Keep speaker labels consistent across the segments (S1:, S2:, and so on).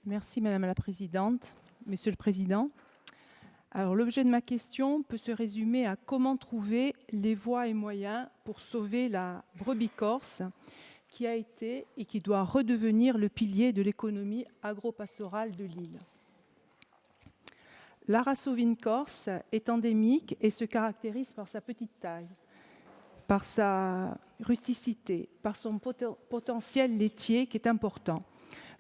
S1: Merci Madame la Présidente, Monsieur le Président. Alors l'objet de ma question peut se résumer à comment trouver les voies et moyens pour sauver la brebis corse qui a été et qui doit redevenir le pilier de l'économie agro-pastorale de l'île. La race ovine corse est endémique et se caractérise par sa petite taille, par sa rusticité, par son potentiel laitier qui est important.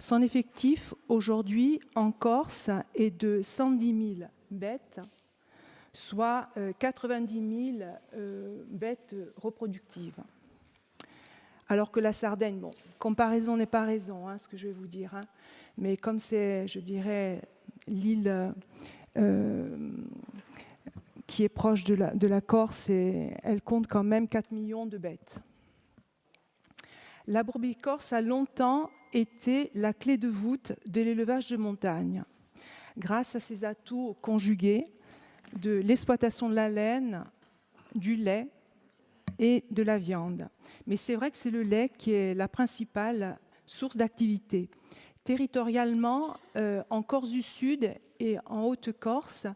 S1: Son effectif aujourd'hui en Corse est de 110 000 bêtes, soit 90 000 bêtes reproductives. Alors que la Sardaigne, bon, comparaison n'est pas raison, ce que je vais vous dire, mais comme c'est, je dirais, l'île qui est proche de la Corse, et elle compte quand même 4 millions de bêtes. La brebis corse a longtemps été la clé de voûte de l'élevage de montagne, grâce à ses atouts conjugués de l'exploitation de la laine, du lait et de la viande. Mais c'est vrai que c'est le lait qui est la principale source d'activité. Territorialement, en Corse du Sud et en Haute-Corse,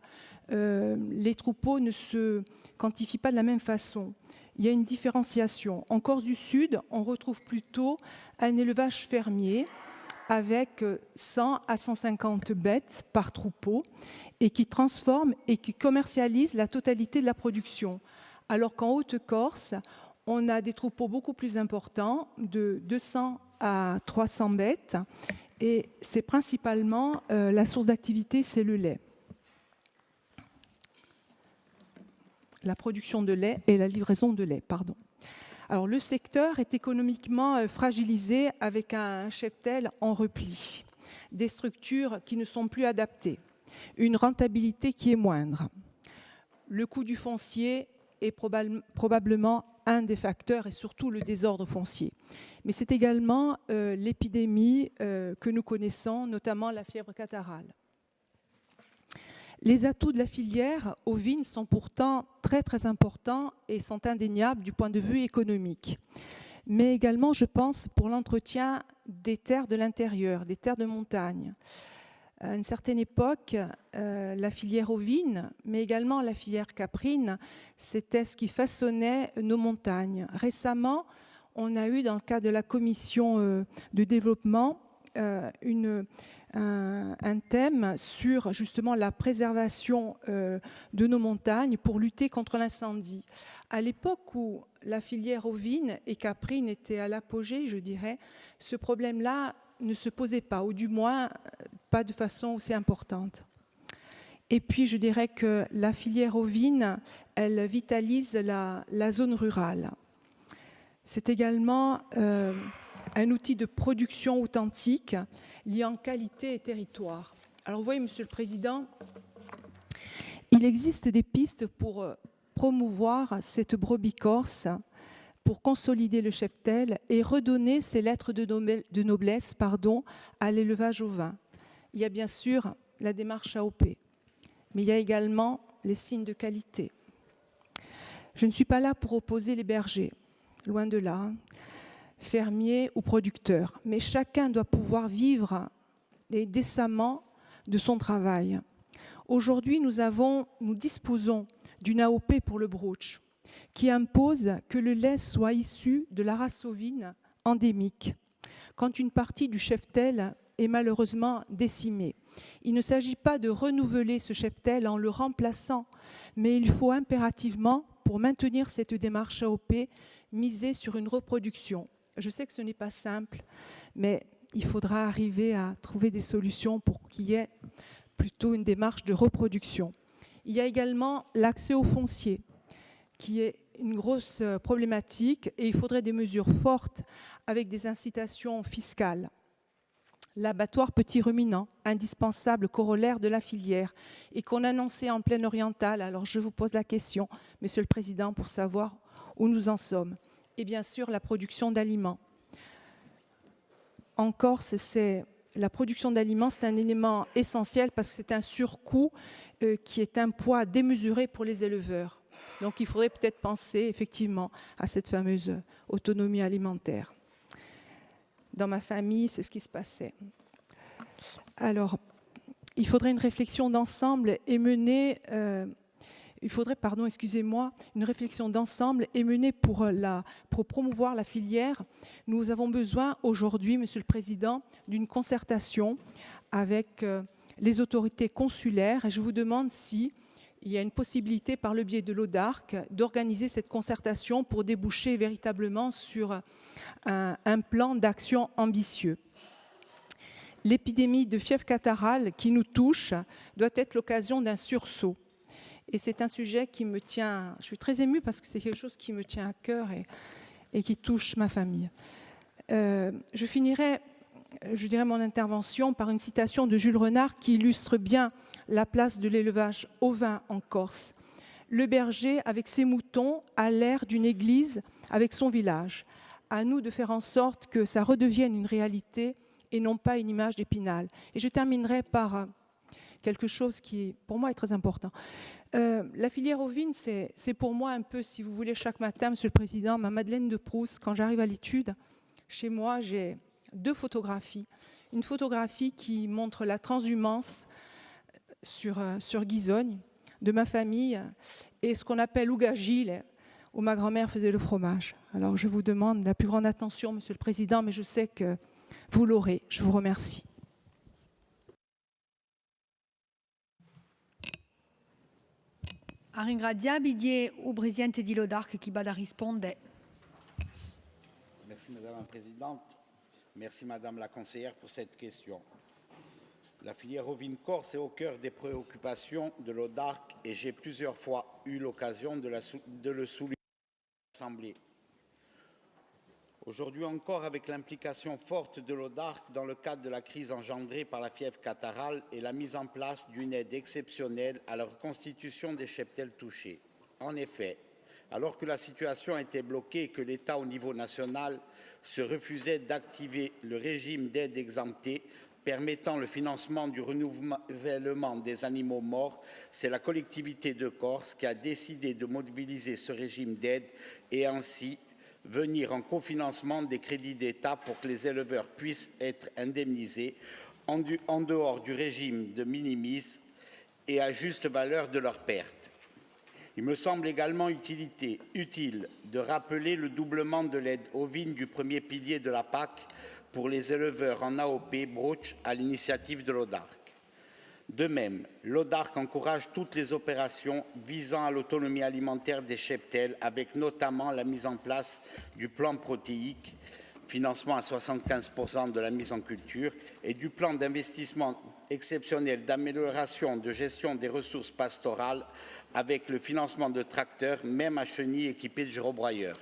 S1: les troupeaux ne se quantifient pas de la même façon. Il y a une différenciation. En Corse du Sud, on retrouve plutôt un élevage fermier avec 100 à 150 bêtes par troupeau et qui transforme et qui commercialise la totalité de la production. Alors qu'en Haute-Corse, on a des troupeaux beaucoup plus importants, de 200 à 300 bêtes, et c'est principalement la source d'activité, c'est le lait. La production de lait et la livraison de lait, pardon. Alors, le secteur est économiquement fragilisé avec un cheptel en repli, des structures qui ne sont plus adaptées, une rentabilité qui est moindre. Le coût du foncier est probablement un des facteurs et surtout le désordre foncier. Mais c'est également l'épidémie que nous connaissons, notamment la fièvre catarrhale. Les atouts de la filière ovine sont pourtant très très importants et sont indéniables du point de vue économique. Mais également, je pense, pour l'entretien des terres de l'intérieur, des terres de montagne. À une certaine époque, la filière ovine, mais également la filière caprine, c'était ce qui façonnait nos montagnes. Récemment, on a eu, dans le cadre de la commission de développement, un thème sur justement la préservation de nos montagnes pour lutter contre l'incendie. À l'époque où la filière ovine et caprine était à l'apogée, je dirais, ce problème-là ne se posait pas, ou du moins pas de façon aussi importante. Et puis je dirais que la filière ovine, elle vitalise la zone rurale. C'est également un outil de production authentique liant qualité et territoire. Alors vous voyez, Monsieur le Président, il existe des pistes pour promouvoir cette brebis corse, pour consolider le cheptel et redonner ses lettres de noblesse à l'élevage ovin. Il y a bien sûr la démarche AOP, mais il y a également les signes de qualité. Je ne suis pas là pour opposer les bergers, loin de là, fermiers ou producteurs, mais chacun doit pouvoir vivre décemment de son travail. Aujourd'hui, nous disposons d'une AOP pour le broach qui impose que le lait soit issu de la race ovine endémique, quand une partie du cheptel est malheureusement décimée. Il ne s'agit pas de renouveler ce cheptel en le remplaçant, mais il faut impérativement, pour maintenir cette démarche AOP, miser sur une reproduction. Je sais que ce n'est pas simple, mais il faudra arriver à trouver des solutions pour qu'il y ait plutôt une démarche de reproduction. Il y a également l'accès au foncier, qui est une grosse problématique, et il faudrait des mesures fortes avec des incitations fiscales. L'abattoir petit ruminant, indispensable corollaire de la filière, et qu'on annonçait en plaine orientale. Alors je vous pose la question, Monsieur le Président, pour savoir où nous en sommes. Et bien sûr, la production d'aliments. En Corse, la production d'aliments, c'est un élément essentiel parce que c'est un surcoût qui est un poids démesuré pour les éleveurs. Donc il faudrait peut-être penser effectivement à cette fameuse autonomie alimentaire. Dans ma famille, c'est ce qui se passait. Alors, il faudrait une réflexion d'ensemble et mener... une réflexion d'ensemble est menée pour promouvoir la filière. Nous avons besoin aujourd'hui, Monsieur le Président, d'une concertation avec les autorités consulaires et je vous demande si il y a une possibilité par le biais de l'ODARC d'organiser cette concertation pour déboucher véritablement sur un plan d'action ambitieux. L'épidémie de fièvre catarrhale qui nous touche doit être l'occasion d'un sursaut. Et c'est un sujet qui me tient, je suis très émue parce que c'est quelque chose qui me tient à cœur et qui touche ma famille. Je finirai, je dirais, mon intervention par une citation de Jules Renard qui illustre bien la place de l'élevage ovin en Corse. Le berger, avec ses moutons, a l'air d'une église avec son village. À nous de faire en sorte que ça redevienne une réalité et non pas une image d'Épinal. Et je terminerai par quelque chose qui, pour moi, est très important. La filière ovine, c'est pour moi un peu, si vous voulez, chaque matin, Monsieur le Président, ma Madeleine de Proust. Quand j'arrive à l'étude, chez moi, j'ai 2 photographies. Une photographie qui montre la transhumance sur Guisogne de ma famille et ce qu'on appelle Ougagil, où ma grand-mère faisait le fromage. Alors, je vous demande la plus grande attention, Monsieur le Président, mais je sais que vous l'aurez. Je vous remercie.
S2: A ringraziabile o Presidente di l'ODARC qui va da rispondere.
S3: Merci Madame la Présidente. Merci Madame la Conseillère pour cette question. La filière ovine corse est au cœur des préoccupations de l'ODARC et j'ai plusieurs fois eu l'occasion de le souligner à l'Assemblée. Aujourd'hui encore, avec l'implication forte de l'ODARC dans le cadre de la crise engendrée par la fièvre catarrhale et la mise en place d'une aide exceptionnelle à la reconstitution des cheptels touchés. En effet, alors que la situation était bloquée et que l'État au niveau national se refusait d'activer le régime d'aide exemptée permettant le financement du renouvellement des animaux morts, c'est la collectivité de Corse qui a décidé de mobiliser ce régime d'aide et ainsi venir en cofinancement des crédits d'État pour que les éleveurs puissent être indemnisés en dehors du régime de minimis et à juste valeur de leurs pertes. Il me semble également utile de rappeler le doublement de l'aide ovine du premier pilier de la PAC pour les éleveurs en AOP Broach à l'initiative de l'ODARC. De même, l'ODARC encourage toutes les opérations visant à l'autonomie alimentaire des cheptels, avec notamment la mise en place du plan protéique, financement à 75% de la mise en culture, et du plan d'investissement exceptionnel d'amélioration de gestion des ressources pastorales, avec le financement de tracteurs, même à chenilles équipés de gyrobroyeurs.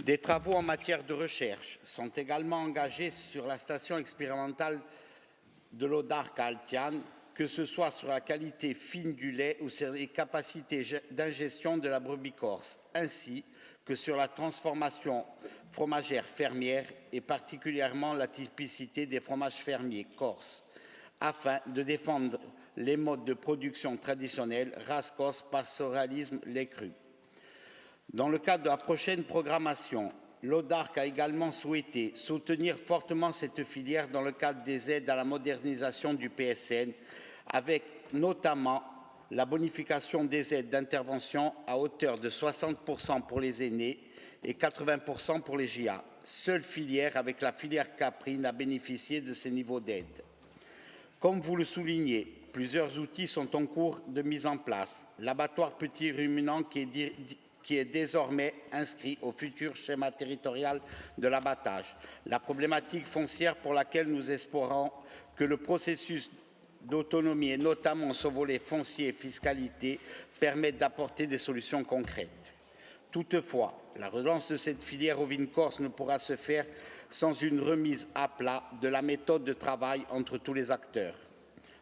S3: Des travaux en matière de recherche sont également engagés sur la station expérimentale de l'ODARC à Altiane, que ce soit sur la qualité fine du lait ou sur les capacités d'ingestion de la brebis corse, ainsi que sur la transformation fromagère fermière et particulièrement la typicité des fromages fermiers corses, afin de défendre les modes de production traditionnels, race corse, pastoralisme, lait cru. Dans le cadre de la prochaine programmation, l'ODARC a également souhaité soutenir fortement cette filière dans le cadre des aides à la modernisation du PSN, avec notamment la bonification des aides d'intervention à hauteur de 60% pour les aînés et 80% pour les GIA. Seule filière avec la filière caprine a bénéficié de ces niveaux d'aide. Comme vous le soulignez, plusieurs outils sont en cours de mise en place. L'abattoir petit ruminant qui est désormais inscrit au futur schéma territorial de l'abattage. La problématique foncière pour laquelle nous espérons que le processus d'autonomie, et notamment son volet foncier et fiscalité, permette d'apporter des solutions concrètes. Toutefois, la relance de cette filière ovine corse ne pourra se faire sans une remise à plat de la méthode de travail entre tous les acteurs.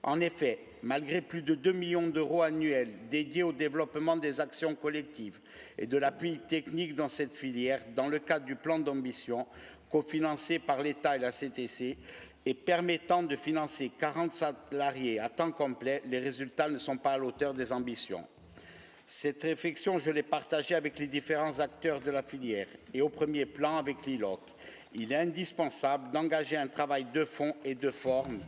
S3: En effet, malgré plus de 2 millions d'euros annuels dédiés au développement des actions collectives et de l'appui technique dans cette filière, dans le cadre du plan d'ambition, cofinancé par l'État et la CTC, et permettant de financer 40 salariés à temps complet, les résultats ne sont pas à l'auteur des ambitions. Cette réflexion, je l'ai partagée avec les différents acteurs de la filière et au premier plan avec l'ILOC. Il est indispensable d'engager un travail de fond et de forme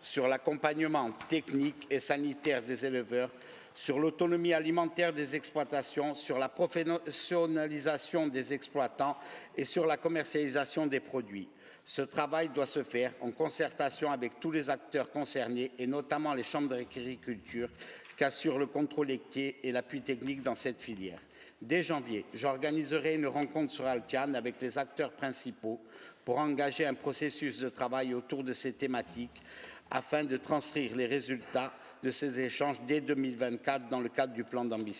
S3: sur l'accompagnement technique et sanitaire des éleveurs, sur l'autonomie alimentaire des exploitations, sur la professionnalisation des exploitants et sur la commercialisation des produits. Ce travail doit se faire en concertation avec tous les acteurs concernés et notamment les chambres d'agriculture qui assurent le contrôle laitier et l'appui technique dans cette filière. Dès janvier, j'organiserai une rencontre sur Alcan avec les acteurs principaux pour engager un processus de travail autour de ces thématiques afin de transcrire les résultats de ces échanges dès 2024 dans le cadre du plan d'ambition.